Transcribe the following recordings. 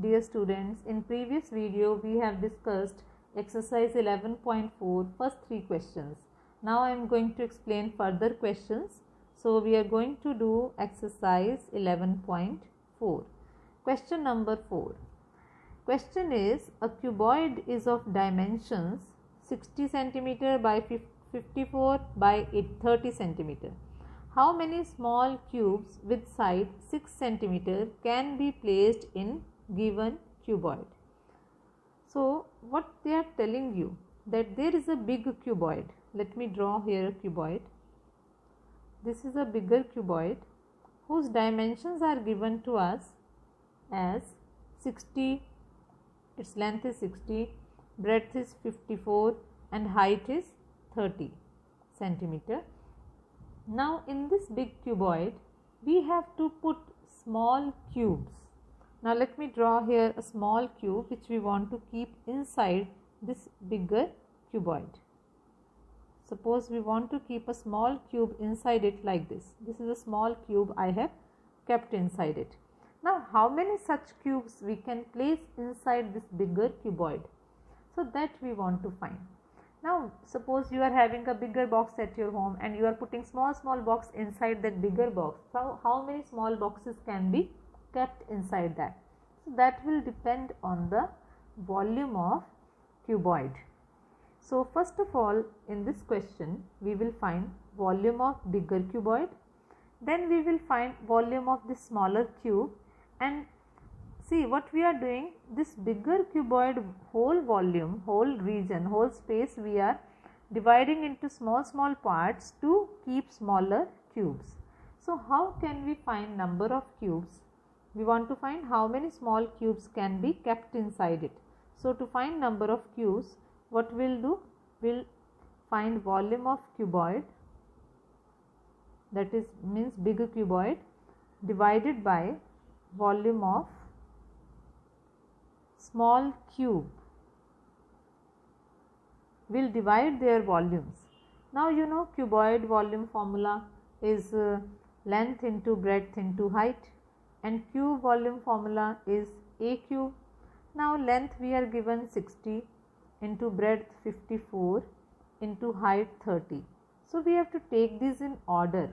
Dear students, in previous video we have discussed exercise 11.4 first 3 questions. Now I am going to explain further questions. So we are going to do exercise 11.4. Question number 4. Question is, a cuboid is of dimensions 60 cm by 54 by 30 cm. How many small cubes with side 6 cm can be placed in given cuboid? So what they are telling you, that there is a big cuboid. Let me draw here a cuboid. This is a bigger cuboid whose dimensions are given to us as 60, its length is 60, breadth is 54 and height is 30 centimeter. Now in this big cuboid we have to put small cubes. Now let me draw here a small cube which we want to keep inside this bigger cuboid. Suppose we want to keep a small cube inside it like this. This is a small cube I have kept inside it. Now how many such cubes we can place inside this bigger cuboid? So that we want to find. Now suppose you are having a bigger box at your home and you are putting small box inside that bigger box. So how many small boxes can be kept inside that? So that will depend on the volume of cuboid. So first of all, in this question we will find volume of bigger cuboid, then we will find volume of the smaller cube, and see what we are doing. This bigger cuboid whole volume, whole region, whole space we are dividing into small parts to keep smaller cubes. So how can we find number of cubes? We want to find how many small cubes can be kept inside it. So to find number of cubes, what we'll do? We'll find volume of cuboid, that is means bigger cuboid, divided by volume of small cube. We'll divide their volumes. Now you know cuboid volume formula is length into breadth into height, and cube volume formula is a cube. Now length we are given 60 into breadth 54 into height 30. So we have to take these in order.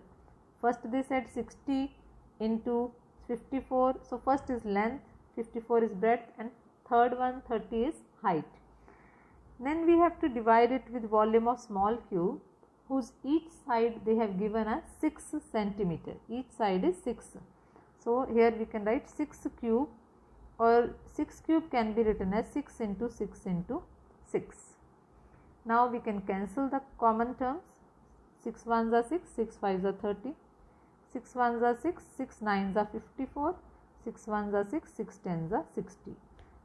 First they said 60 into 54. So first is length, 54 is breadth, and third one 30 is height. Then we have to divide it with volume of small cube, whose each side they have given us 6 centimeter. Each side is 6. So here we can write 6 cube, or 6 cube can be written as 6 into 6 into 6. Now we can cancel the common terms. 6 ones are 6, 6 fives are 30, 6 ones are 6, 6 nines are 54, 6 ones are 6, 6 tens are 60.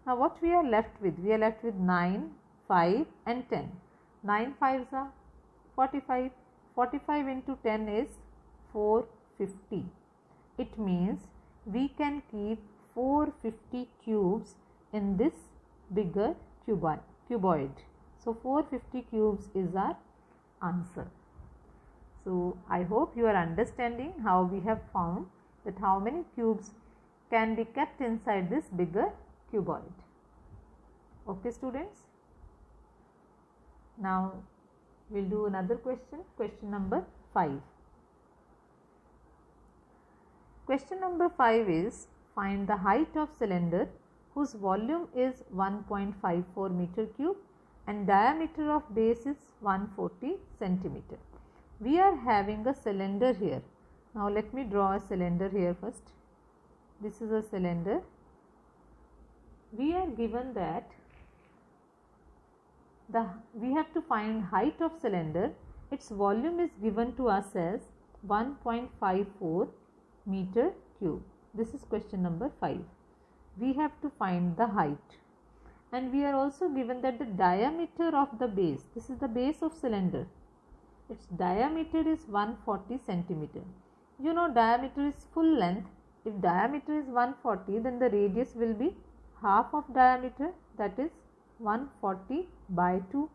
Now what we are left with? We are left with 9, 5 and 10. 9 fives are 45. 45 into 10 is 450. It means we can keep 450 cubes in this bigger cuboid. So 450 cubes is our answer. So I hope you are understanding how we have found that how many cubes can be kept inside this bigger cuboid. Okay students. Now we will do another question, question number 5. Question number 5 is, find the height of cylinder whose volume is 1.54 meter cube and diameter of base is 140 centimeter. We are having a cylinder here. Now let me draw a cylinder here first. This is a cylinder. We are given that we have to find height of cylinder. Its volume is given to us as 1.54 meter cube. This is question number 5. We have to find the height, and we are also given that the diameter of the base, this is the base of cylinder, its diameter is 140 centimeter. You know diameter is full length. If diameter is 140, then the radius will be half of diameter, that is 140 by 2.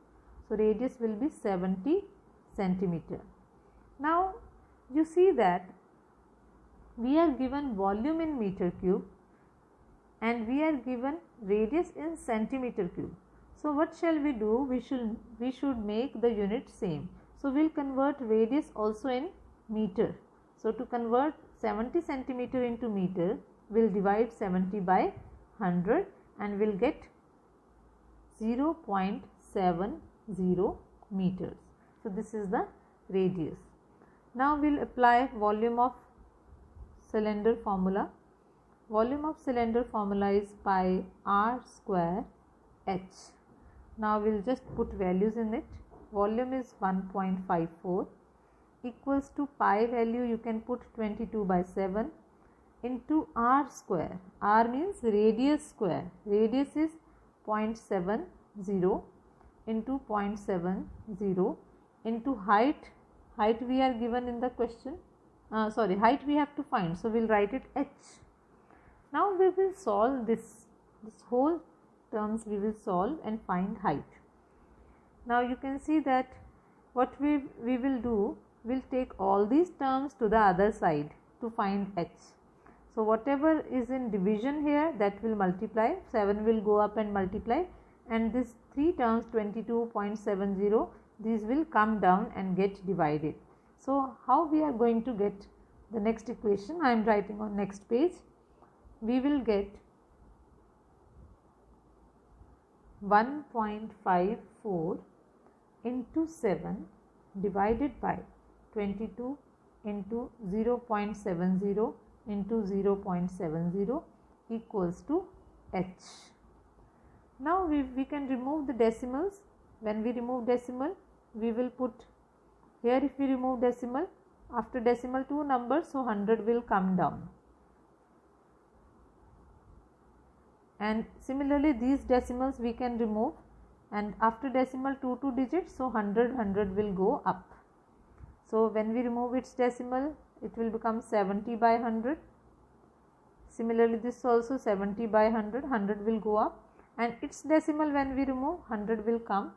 So radius will be 70 centimeter. Now you see that we are given volume in meter cube and we are given radius in centimeter cube. So what shall we do? We should make the unit same. So we'll convert radius also in meter. So to convert 70 centimeter into meter, we'll divide 70 by 100 and we'll get 0.70 meters. So this is the radius. Now we'll apply volume of cylinder formula. Volume of cylinder formula is pi r square h. Now we'll just put values in it. Volume is 1.54 equals to pi value, you can put 22 by 7 into r square. R means radius square. Radius is 0.70 into 0.70 into height. Height we are given in the question. Height we have to find. So we'll write it h. Now we will solve this whole terms we will solve and find height. Now you can see that what we will do, we'll take all these terms to the other side to find h. So whatever is in division here, that will multiply, 7 will go up and multiply, and this 3 terms 22.70, these will come down and get divided. So how we are going to get the next equation? I am writing on next page. We will get 1.54 into 7 divided by 22 into 0.70 into 0.70 equals to h. Now we can remove the decimals. When we remove decimal, we will put here, if we remove decimal, after decimal 2 numbers, so 100 will come down. And similarly these decimals we can remove, and after decimal 2 digits, so 100 will go up. So when we remove its decimal, it will become 70 by 100. Similarly this also 70 by 100 will go up, and its decimal when we remove, 100 will come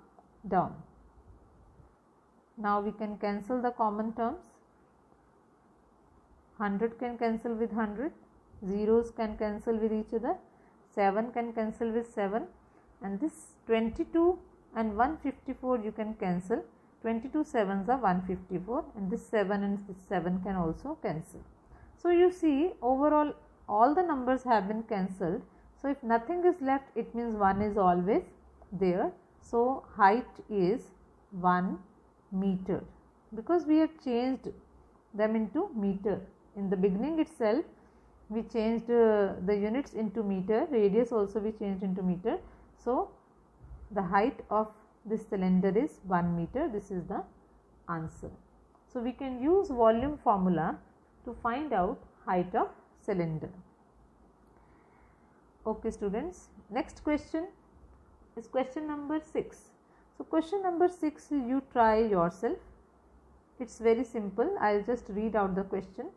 down. Now we can cancel the common terms. 100 can cancel with 100, zeros can cancel with each other, 7 can cancel with 7, and this 22 and 154 you can cancel. 22 sevens are 154, and this 7 and this 7 can also cancel. So you see, overall all the numbers have been cancelled. So if nothing is left, it means 1 is always there. So height is 1 meter, because we have changed them into meter. In the beginning itself we changed the units into meter, radius also we changed into meter. So the height of this cylinder is 1 meter. This is the answer. So we can use volume formula to find out height of cylinder. Okay students, next question is question number 6. So question number 6, you try yourself. It's very simple. I'll just read out the question.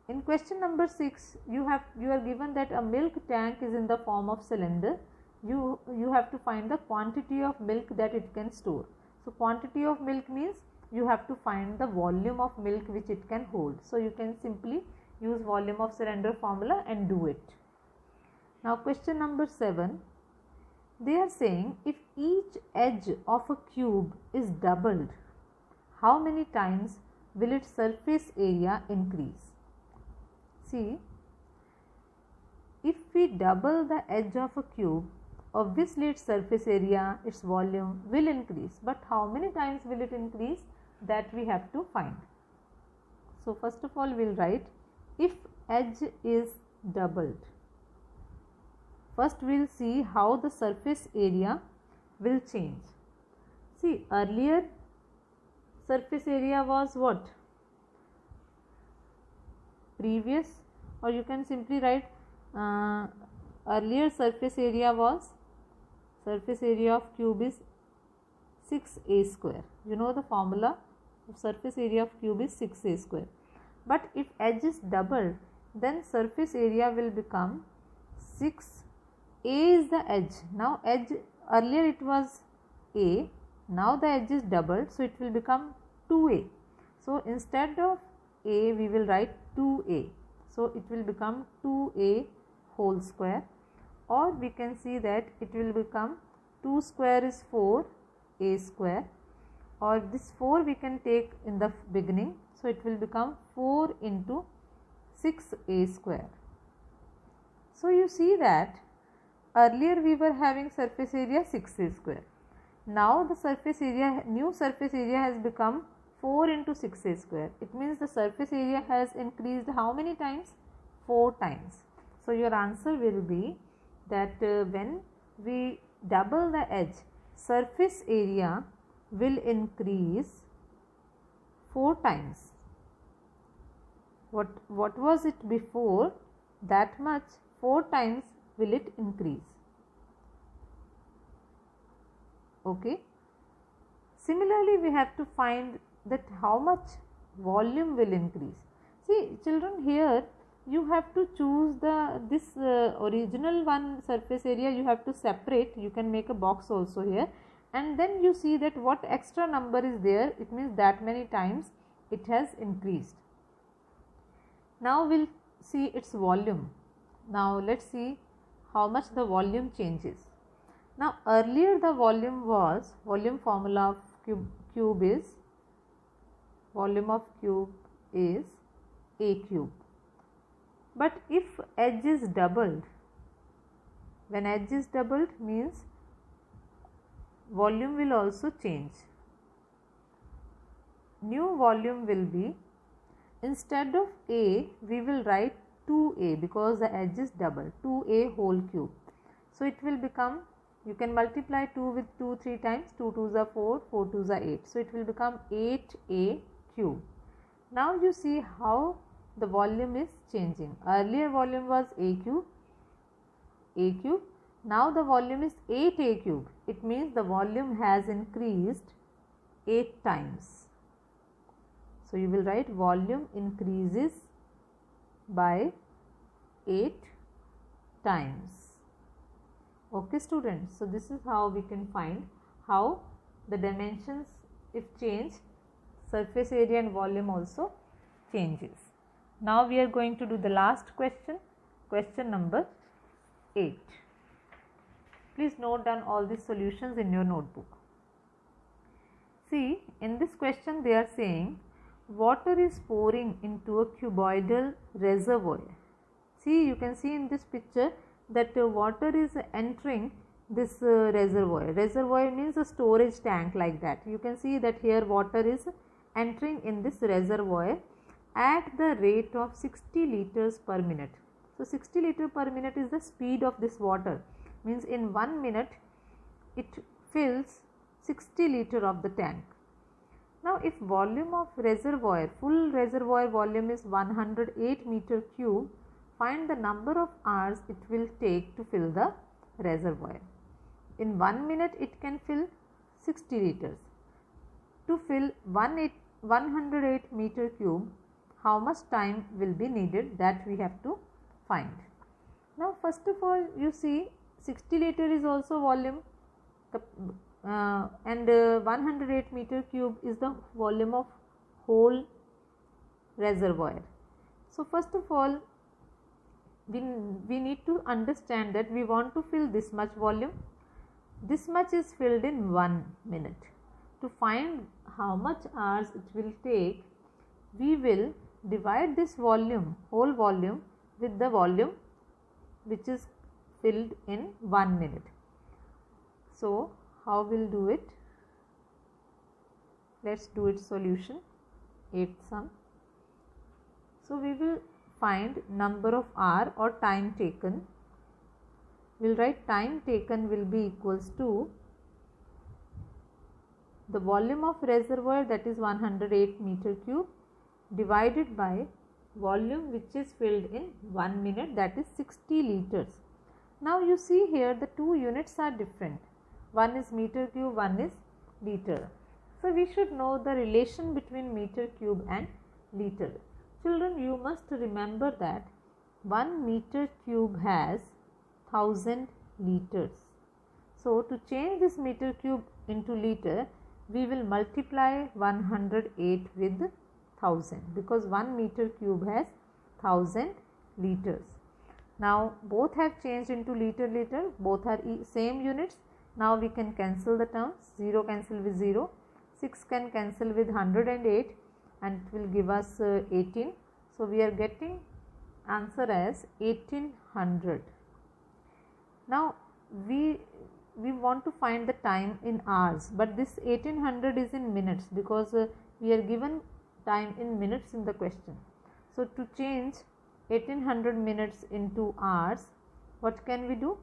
In question number 6, you are given that a milk tank is in the form of cylinder. You have to find the quantity of milk that it can store. So quantity of milk means you have to find the volume of milk which it can hold. So you can simply use volume of cylinder formula and do it. Now question number 7, they are saying if each edge of a cube is doubled, how many times will its surface area increase? See, if we double the edge of a cube, obviously its surface area, its volume will increase, but how many times will it increase, that we have to find. So first of all we will write if edge is doubled. First we will see how the surface area will change. See, earlier surface area was what? Previous, or you can simply write earlier surface area was, surface area of cube is 6a square. You know the formula of surface area of cube is 6a square. But if edge is doubled, then surface area will become 6. A is the edge. Now edge, earlier it was a, now the edge is doubled, so it will become 2a. So instead of a we will write 2a. So it will become 2a whole square, or we can see that it will become 2 square is 4a square, or this 4 we can take in the beginning, so it will become 4 into 6a square. So you see that earlier we were having surface area 6a square. Now the surface area, new surface area has become 4 into 6a square. It means the surface area has increased how many times? 4 times. So your answer will be that when we double the edge, surface area will increase 4 times. What was it before? That much 4 times will it increase. Okay. Similarly, we have to find that how much volume will increase. See children, here you have to choose this original one surface area, you have to separate. You can make a box also here, and then you see that what extra number is there, it means that many times it has increased. Now we'll see its volume. Now let's see how much the volume changes. Now earlier the volume was, volume formula of cube is, volume of cube is a cube. But if edge is doubled, when edge is doubled means volume will also change. New volume will be, instead of a we will write 2a because the edge is double, 2a whole cube. So it will become, you can multiply 2 with 2 3 times, 2 2s are 4, 4 2s are 8. So it will become 8a cube. Now you see how the volume is changing. Earlier volume was a cube. Now the volume is 8a cube. It means the volume has increased 8 times. So you will write volume increases by 8 times. Okay students, so this is how we can find how the dimensions, if change, surface area and volume also changes. Now we are going to do the last question, question number 8. Please note down all these solutions in your notebook. See, in this question they are saying water is pouring into a cuboidal reservoir. See, you can see in this picture that water is entering this reservoir. Reservoir means a storage tank, like that. You can see that here water is entering in this reservoir at the rate of 60 liters per minute. So 60 liters per minute is the speed of this water, means in 1 minute it fills 60 liters of the tank. Now if volume of reservoir, full reservoir volume is 108 meter cube, find the number of hours it will take to fill the reservoir. In 1 minute it can fill 60 liters. To fill 108 meter cube, how much time will be needed, that we have to find. Now first of all, you see 60 liter is also volume, and 108 meter cube is the volume of whole reservoir. So first of all, we need to understand that we want to fill this much volume. This much is filled in 1 minute. To find how much hours it will take, we will divide this volume, whole volume, with the volume which is filled in 1 minute. So how we'll do it? Let's do its solution, 8th sum. So we will find number of hour or time taken. We'll write time taken will be equals to the volume of reservoir, that is 108 meter cube, divided by volume which is filled in 1 minute, that is 60 liters. Now you see here the two units are different. One is meter cube, one is liter. So we should know the relation between meter cube and liter. Children, you must remember that 1 meter cube has 1000 liters. So to change this meter cube into liter, we will multiply 108 with 1000, because 1 meter cube has 1000 liters. Now both have changed into liter, both are same units. Now we can cancel the terms, 0 cancel with 0, 6 can cancel with 108 and it will give us 18. So we are getting answer as 1800. Now we want to find the time in hours, but this 1800 is in minutes because we are given time in minutes in the question. So to change 1800 minutes into hours, what can we do?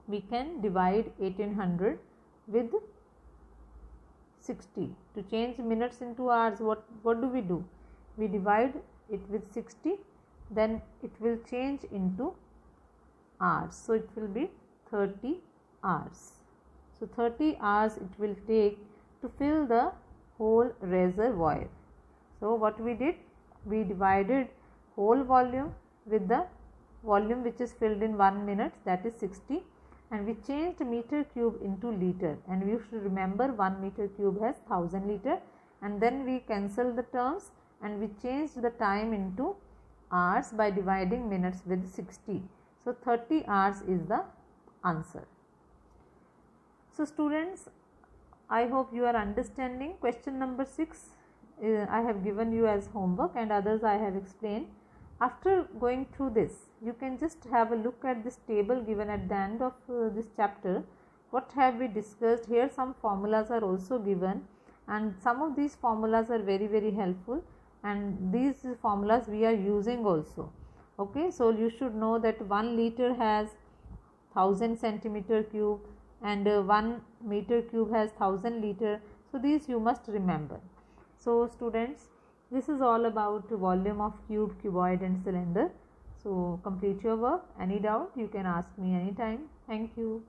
We can divide 1800 with 60. To change minutes into hours, what do? We divide it with 60, then it will change into hours. So it will be 30 hours. So 30 hours it will take to fill the whole reservoir. So what we did? We divided whole volume with the volume which is filled in 1 minute, that is 60, and we changed meter cube into liter, and we should remember 1 meter cube has 1000 liter, and then we cancel the terms and we changed the time into hours by dividing minutes with 60. So 30 hours is the answer. So students, I hope you are understanding. Question number 6 I have given you as homework and others I have explained. After going through this, you can just have a look at this table given at the end of this chapter. What have we discussed here? Some formulas are also given, and some of these formulas are very helpful, and these formulas we are using also. Okay, so you should know that 1 liter has 1000 centimeter cube and 1 meter cube has 1000 liter. So these you must remember. So students, this is all about volume of cube, cuboid and cylinder. So complete your work. Any doubt you can ask me anytime. Thank you.